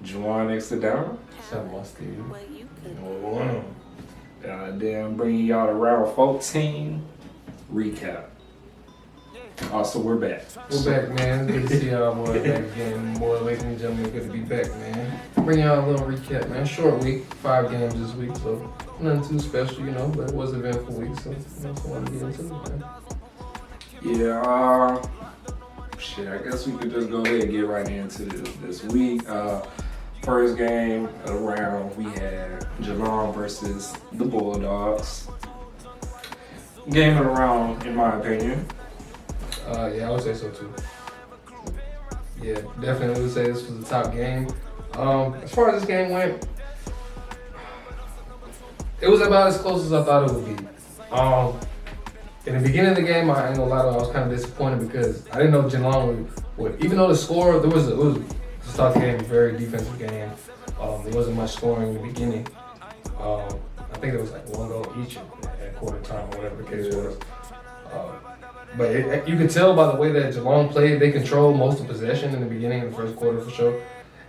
Juwan next to down. Something else, Steve. Damn, bringing y'all to round 14 recap. Also, we're back. We're back, man. Good to see y'all boys back again. Boy, ladies and gentlemen, good to be back, man. Bring y'all a little recap, man. Short week, 5 games this week, so nothing too special, but it was an eventful week, so I want to get into it, man. Yeah, shit, I guess we could just go ahead and get right into this week. First game of the round, we had Geelong versus the Bulldogs. Game of the round, in my opinion. Yeah, I would say so too. Yeah, definitely would say this was the top game. As far as this game went, it was about as close as I thought it would be. In the beginning of the game, I ain't gonna lie to you, I was kind of disappointed because I didn't know Geelong would even though the score, it was to start the game, a very defensive game. There wasn't much scoring in the beginning. I think there was like 1 goal each at quarter time or whatever the case was. But you could tell by the way that Geelong played, they controlled most of the possession in the beginning of the first quarter for sure.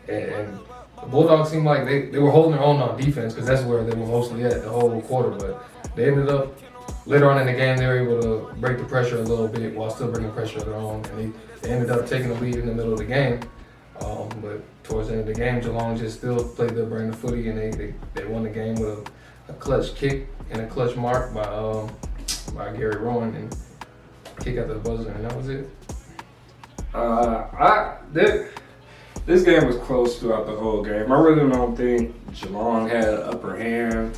And the Bulldogs seemed like they were holding their own on defense because that's where they were mostly at the whole quarter. But they ended up, later on in the game, they were able to break the pressure a little bit while still bringing pressure of their own. And they ended up taking the lead in the middle of the game. But towards the end of the game, Geelong just still played their brand of footy, and they won the game with a clutch kick and a clutch mark by Gary Rowan and kick out the buzzer, and that was it. This game was close throughout the whole game. I really don't think Geelong had an upper hand.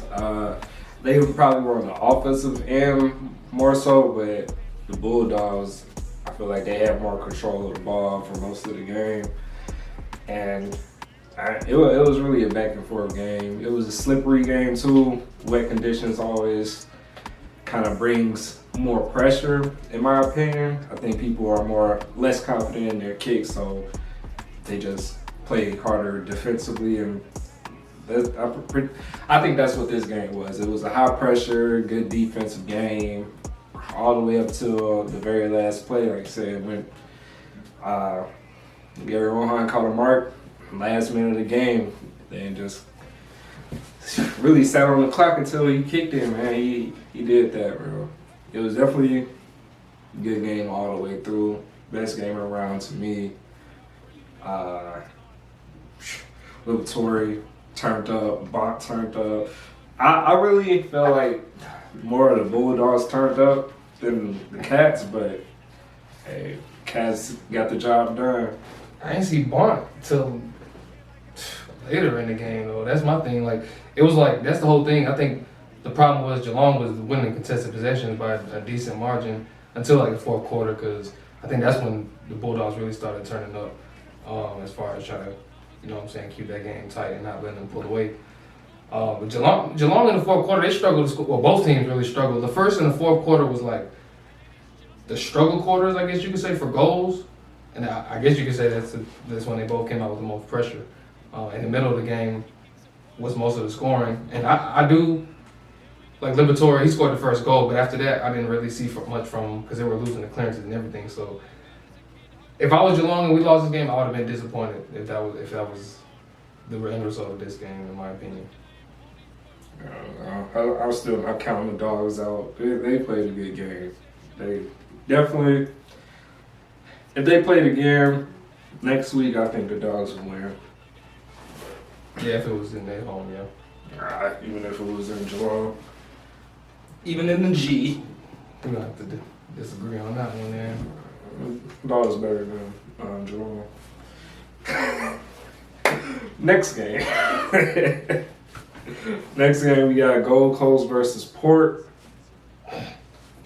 They probably were on the offensive end more so, but the Bulldogs, I feel like they had more control of the ball for most of the game. And it was really a back and forth game. It was a slippery game too. Wet conditions always kind of brings more pressure, in my opinion. I think people are less confident in their kicks, so they just play harder defensively, and I think that's what this game was. It was a high pressure, good defensive game, all the way up to the very last play. Like I said, when Gary Rohan caught a mark last minute of the game, then just really sat on the clock until he kicked it, man. He did that, bro. It was definitely a good game all the way through. Best game around to me. Liberatory turned up, Bont turned up. I really felt like more of the Bulldogs turned up than the Cats, but hey, Cats got the job done. I didn't see Bont till later in the game, though. That's my thing. Like, it was like, that's the whole thing. I think the problem was Geelong was winning contested possessions by a decent margin until like the fourth quarter, because I think that's when the Bulldogs really started turning up as far as trying to, keep that game tight and not letting them pull away. But Geelong in the fourth quarter, they struggled to score. Well, both teams really struggled. The first and the fourth quarter was like the struggle quarters, I guess you could say, for goals. And I guess you could say that's when they both came out with the most pressure. In the middle of the game was most of the scoring. And I do, like Liberatore, he scored the first goal, but after that, I didn't really see much from him because they were losing the clearances and everything. So if I was Geelong and we lost this game, I would have been disappointed if that was the end result of this game, in my opinion. I was still not counting the Dogs out. They played a good game. They definitely, if they played again next week, I think the Dogs would win. Yeah, if it was in their home, yeah. Even if it was in Geelong. Even in the G. We're going to have to disagree on that one, man. Dogs better than Geelong. Next game. Next game, we got Gold Coast versus Port.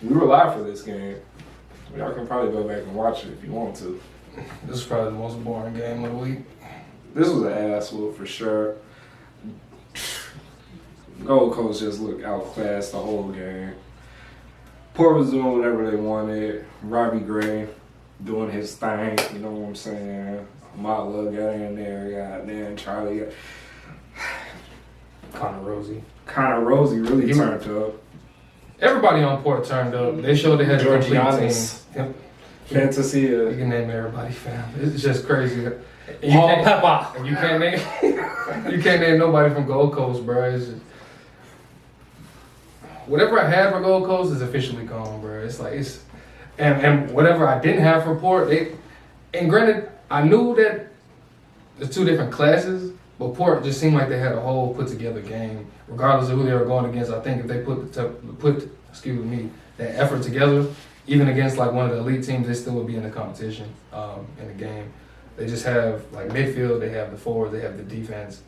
We were live for this game. Y'all can probably go back and watch it if you want to. This is probably the most boring game of the week. This was an ass whoop for sure. Gold Coast just looked outclassed the whole game. Port was doing whatever they wanted. Robbie Gray doing his thing, you know what I'm saying? Matla got in there, goddamn Charlie. Connor Rosie really turned up. Everybody on Port turned up. They showed they had a complete team. Fantasy. You can name everybody, fam. It's just crazy. And you Paul can't, Pepper. and you can't name nobody from Gold Coast, bro. It's just, whatever I had for Gold Coast is officially gone, bro. It's like and whatever I didn't have for Port, and granted, I knew that there's two different classes, but Port just seemed like they had a whole put together game, regardless of who they were going against. I think if they put that effort together, even against like one of the elite teams, they still would be in the competition in the game. They just have like midfield, they have the forward, they have the defense.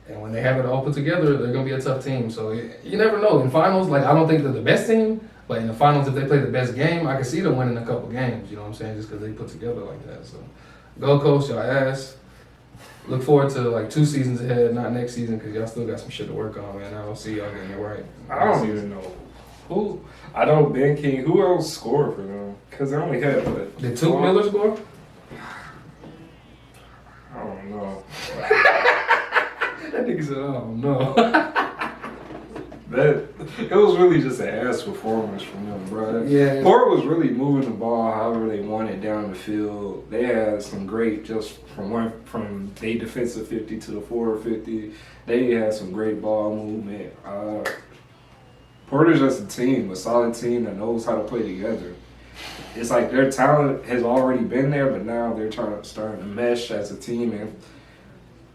And when they have it all put together, they're going to be a tough team. So you never know. In finals, like I don't think they're the best team, but in the finals, if they play the best game, I can see them winning a couple games. You know what I'm saying? Just because they put together like that. So Gold Coast, y'all ass. Look forward to like 2 seasons ahead, not next season, because y'all still got some shit to work on, man. I don't see y'all getting it right. I don't even know who. I know Ben King. Who else scored for them? Because they only had what? Did Toot Miller score? I don't know. That nigga said, I don't know. It was really just an ass performance from them, bro. Yeah. Port was really moving the ball however they wanted down the field. They had some great, just from their defensive 50 to the forward 50. They had some great ball movement. Port is just a team, a solid team that knows how to play together. It's like their talent has already been there, but now they're starting to mesh as a team and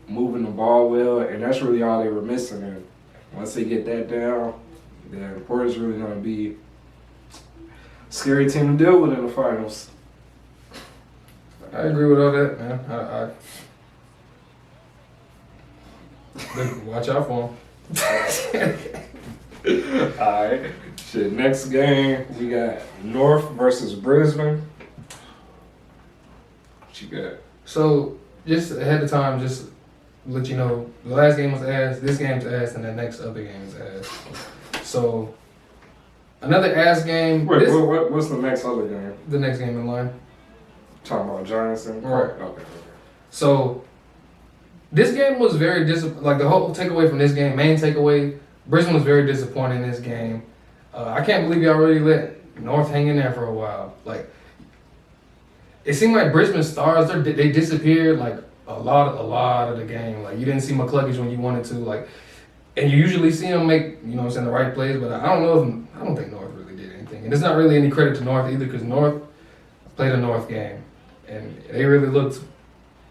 moving the ball well, and that's really all they were missing. And once they get that down, then Port is really going to be a scary team to deal with in the finals. I agree with all that, man. Look, watch out for them. Alright. Shit. Next game, we got North versus Brisbane. What you got? So, just ahead of time, just let you know, the last game was ass, this game's ass, and the next other game is ass. So, another ass game. Wait, what's the next other game? The next game in line. Talking about Giants and Right. Okay. So, this game was very like the whole takeaway from this game, main takeaway, Brisbane was very disappointed in this game. I can't believe y'all really let North hang in there for a while. Like, it seemed like Brisbane stars, they disappeared like a lot of the game. Like, you didn't see McCluggage when you wanted to. Like, and you usually see them make, you know what I'm saying, the right plays, but I don't think North really did anything. And it's not really any credit to North either, because North played a North game. And they really looked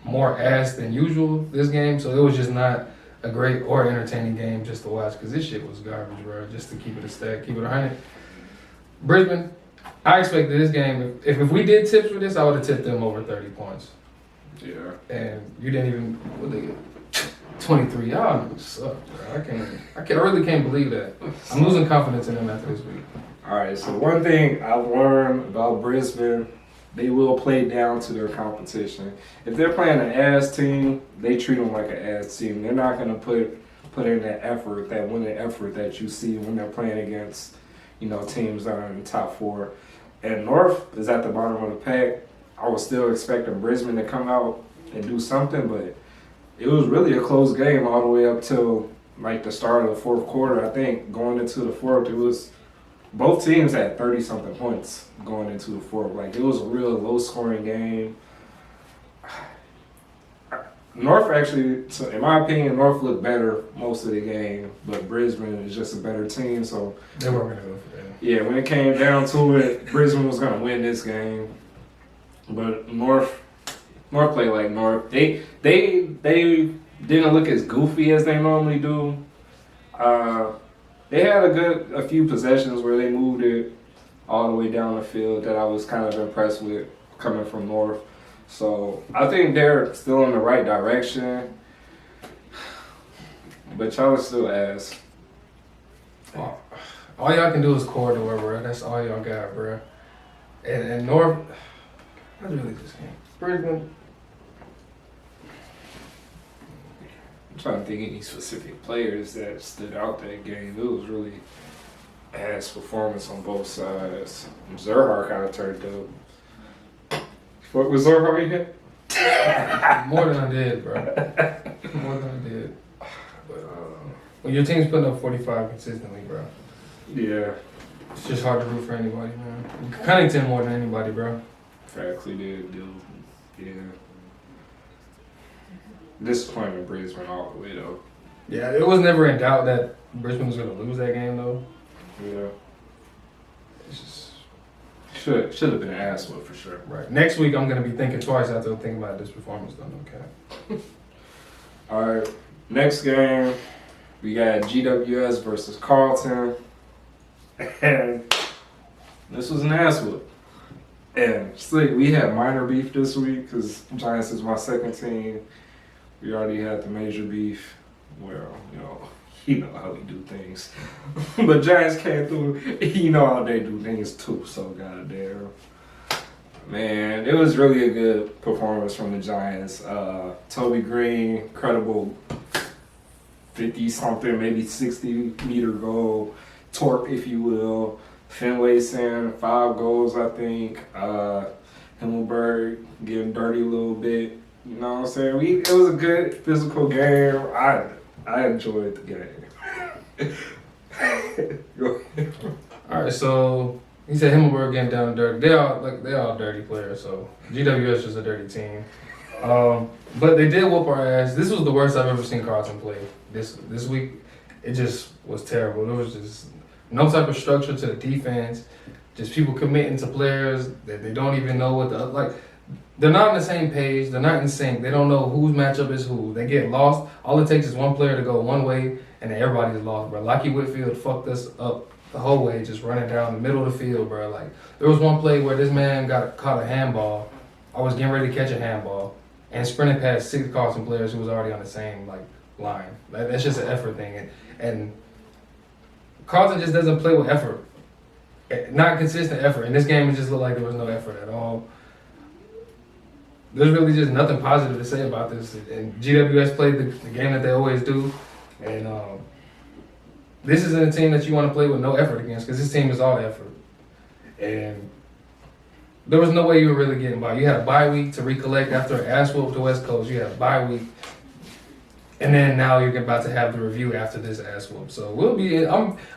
more ass than usual this game, so it was just not a great or entertaining game just to watch, because this shit was garbage, bro. Just to keep it a stack, keep it 100. Brisbane, I expected this game, if we did tips for this, I would have tipped them over 30 points. Yeah. And you didn't even, what they get? 23. Y'all suck, bro. I really can't believe that. I'm losing confidence in them after this week. Alright, so one thing I've learned about Brisbane, they will play down to their competition. If they're playing an ass team, they treat them like an ass team. They're not going to put in that effort, that winning effort that you see when they're playing against, you know, teams that are in the top 4. And North is at the bottom of the pack. I was still expecting Brisbane to come out and do something, but it was really a close game all the way up till like the start of the 4th quarter. I think going into the 4th, it was both teams had 30-something points going into the 4th. Like, it was a real low-scoring game. North actually, in my opinion, North looked better most of the game, but Brisbane is just a better team. So They weren't going to go for that. yeah, when it came down to it, Brisbane was going to win this game. But North played like North. They didn't look as goofy as they normally do. They had a few possessions where they moved it all the way down the field that I was kind of impressed with coming from North. So I think they're still in the right direction. But y'all are still ass. All y'all can do is corridor, bro. That's all y'all got, bro. And North, I really just can't. Brisbane. I'm trying to think of any specific players that stood out that game. It was really ass performance on both sides. Zerhar kind of turned up. What was Zerhar again? More than I did, bro. More than I did. But when your team's putting up 45 consistently, bro, Yeah. it's just hard to root for anybody, man. Cunnington more than anybody, bro. Factually did do. Yeah. Disappointing Brisbane all the way though. Yeah, it was never in doubt that Brisbane was going to lose that game, though. Yeah. It's just should have been an ass whoop for sure. Right. Next week, I'm going to be thinking twice after thinking about this performance, though. Okay. All right. Next game, we got GWS versus Carlton, and this was an ass whoop. And slick, we had minor beef this week because Giants is my second team. We already had the major beef. Well, you know how we do things. But Giants came through, you know how they do things too, so goddamn. Man, it was really a good performance from the Giants. Toby Green, incredible 50-something, maybe 60-meter goal, torque, if you will. Finlay Sand, 5 goals, I think. Himmelberg getting dirty a little bit. You know what I'm saying? It was a good physical game. I enjoyed the game. Go ahead. All right, so he said Himmelberg getting down and dirty. They're all dirty players, so GWS is a dirty team. But they did whoop our ass. This was the worst I've ever seen Carlton play. This week, it just was terrible. There was just no type of structure to the defense. Just people committing to players that they don't even know what they're not on the same page. They're not in sync. They don't know whose matchup is who. They get lost. All it takes is one player to go one way, and then everybody's lost, bro. Lockie Whitfield fucked us up the whole way, just running down the middle of the field, bro. Like, there was one play where this man caught a handball. I was getting ready to catch a handball, and sprinted past 6 Carlton players who was already on the same line. That's just an effort thing, and Carlton just doesn't play with effort. Not consistent effort. In this game, it just looked like there was no effort at all. There's really just nothing positive to say about this. And GWS played the game that they always do. And this isn't a team that you want to play with no effort against, because this team is all effort. And there was no way you were really getting by. You had a bye week to recollect after an ass whoop to West Coast. You had a bye week. And then now you're about to have the review after this ass whoop. So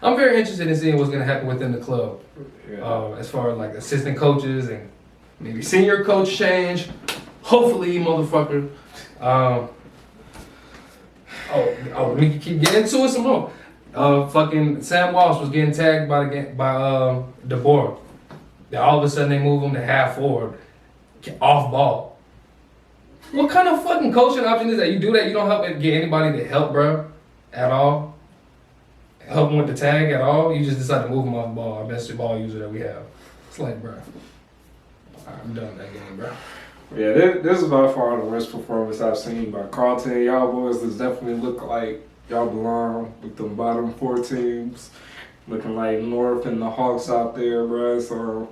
I'm very interested in seeing what's going to happen within the club. Yeah. As far as assistant coaches and maybe senior coach change. Hopefully, motherfucker. We keep getting into it some more. Fucking Sam Walsh was getting tagged by DeBoer. Then all of a sudden they move him to half forward, off ball. What kind of fucking coaching option is that? You do that, you don't help get anybody to help, bro, at all. Help him with the tag at all. You just decide to move him off ball. Our best ball user that we have. It's like, bro, I'm done with that game, bro. Yeah, this is by far the worst performance I've seen by Carlton. Y'all boys does definitely look like y'all belong with them bottom 4 teams. Looking like North and the Hawks out there, bro. So,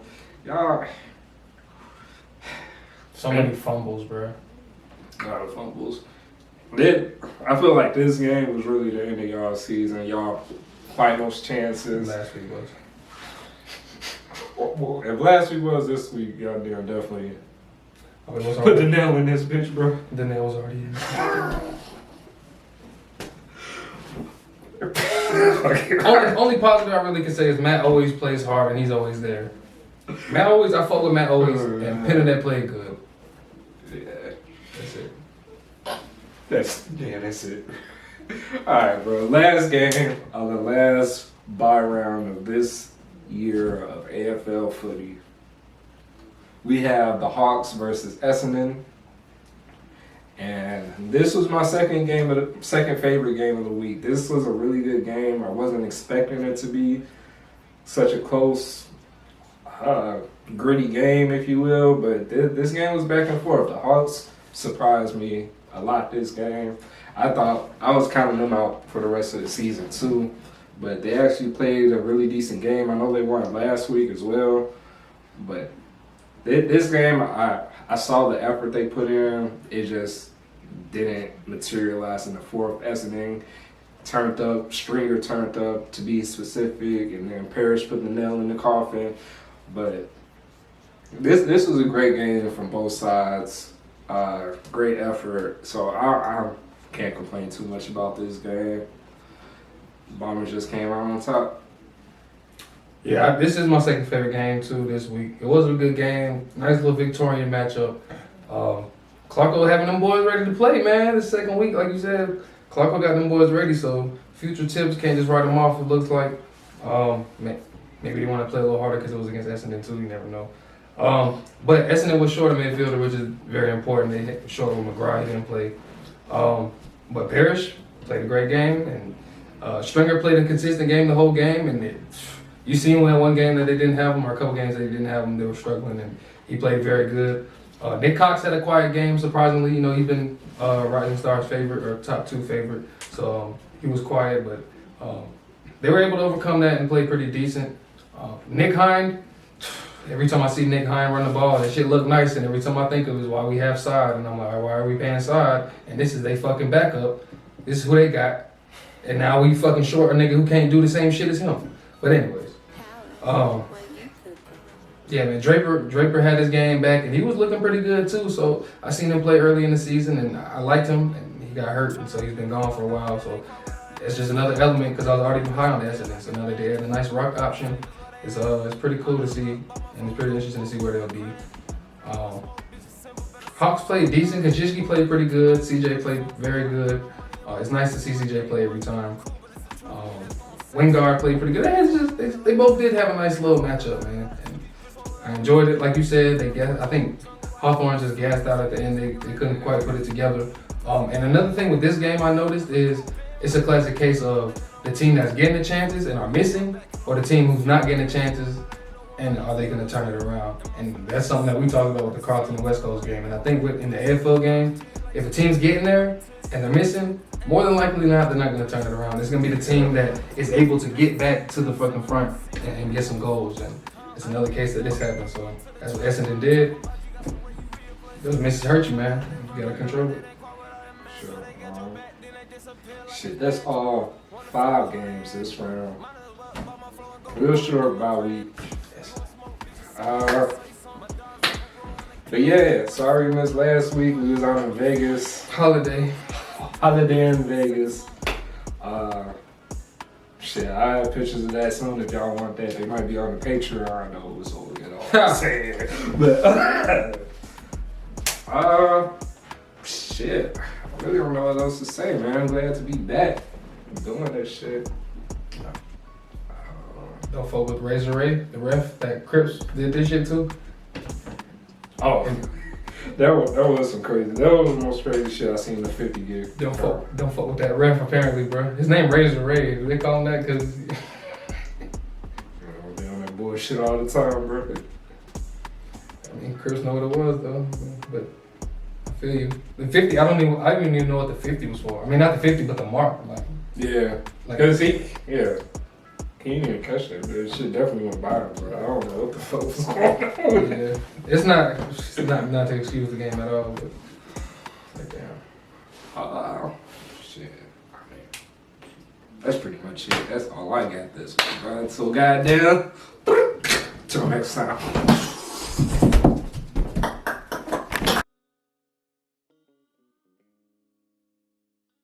y'all... So many fumbles, bro. A lot of fumbles. I feel like this game was really the end of y'all season. Y'all finals chances. Last week was. Well, if last week was, this week, y'all definitely... Put the nail in this bitch, bro. The nail was already in. only positive I really can say is Matt always plays hard and he's always there. I fuck with Matt always, and Penner played good. Yeah. That's it. That's it. Alright, bro. Last game of the last bye round of this year of AFL footy. We have the Hawks versus Essendon. And this was my second favorite game of the week. This was a really good game. I wasn't expecting it to be such a close, gritty game, if you will. But this game was back and forth. The Hawks surprised me a lot this game. I thought I was counting them out for the rest of the season too. But they actually played a really decent game. I know they won last week as well. But this game, I saw the effort they put in. It just didn't materialize in the fourth. Essendon turned up, Stringer turned up to be specific, and then Parrish put the nail in the coffin. But this was a great game from both sides. Great effort. So I can't complain too much about this game. Bombers just came out on top. Yeah, this is my second favorite game too this week. It was a good game, nice little Victorian matchup. Clarko having them boys ready to play, man. The second week, like you said, Clarko got them boys ready. So future tips can't just write them off. It looks like maybe they want to play a little harder because it was against Essendon too. You never know. But Essendon was short of midfielder, which is very important. They hit short with McGrath. He didn't play. But Parrish played a great game, and Stringer played a consistent game the whole game. And you seen when one game that they didn't have him, or a couple games they didn't have him, they were struggling, and he played very good. Nick Cox had a quiet game, surprisingly. You know, he's been Rising Stars' favorite, or top 2 favorite. So he was quiet, but they were able to overcome that and play pretty decent. Nick Hind, every time I see Nick Hind run the ball, that shit look nice, and every time I think of it is why we have side, and I'm like, why are we paying side? And this is they fucking backup. This is who they got. And now we fucking short a nigga who can't do the same shit as him. But anyways. Yeah, man, Draper had his game back, and he was looking pretty good too. So I seen him play early in the season, and I liked him, and he got hurt, and so he's been gone for a while. So it's just another element because I was already high on the Essendon. So now that they had a nice rock option, it's pretty cool to see, and it's pretty interesting to see where they'll be. Hawks played decent. Kajicki played pretty good. CJ played very good. It's nice to see CJ play every time. Wingard played pretty good. They both did have a nice little matchup, man. And I enjoyed it. Like you said, I think Hawthorne just gassed out at the end. They couldn't quite put it together. And another thing with this game I noticed is it's a classic case of the team that's getting the chances and are missing, or the team who's not getting the chances and are they going to turn it around? And that's something that we talked about with the Carlton and West Coast game. And I think in the AFL game, if a team's getting there and they're missing, more than likely not, they're not going to turn it around. It's going to be the team that is able to get back to the fucking front and get some goals. And it's another case that this happened. So that's what Essendon did. Those misses hurt you, man. You got to control it. Sure. Shit, that's all 5 games this round. Real short bye week. But yeah, sorry we missed last week. We was out in Vegas. Holiday in Vegas. Shit, I have pictures of that soon if y'all want that. They might be on the Patreon though, so you know what I'm saying. But shit, I really don't know what else to say, man. I'm glad to be back doing that shit. Don't fuck with Razor Ray, the ref that Crips did this shit too. Oh, that was some crazy. That was the most crazy shit I seen in the 50 gig. Don't fuck with that ref apparently, bro. His name Razor Ray. Do they call him that because they on that bullshit all the time, bro. I mean, Crips know what it was though. But I feel you. The 50, I didn't even know what the 50 was for. I mean, not the 50, but the mark. Yeah, because he didn't even catch that, but it shit definitely went by him, bro. I don't know what the fuck was going on. Yeah, it's not to excuse the game at all, but like damn. Shit. I mean, that's pretty much it. That's all I got this week, bro. So goddamn. Till next time.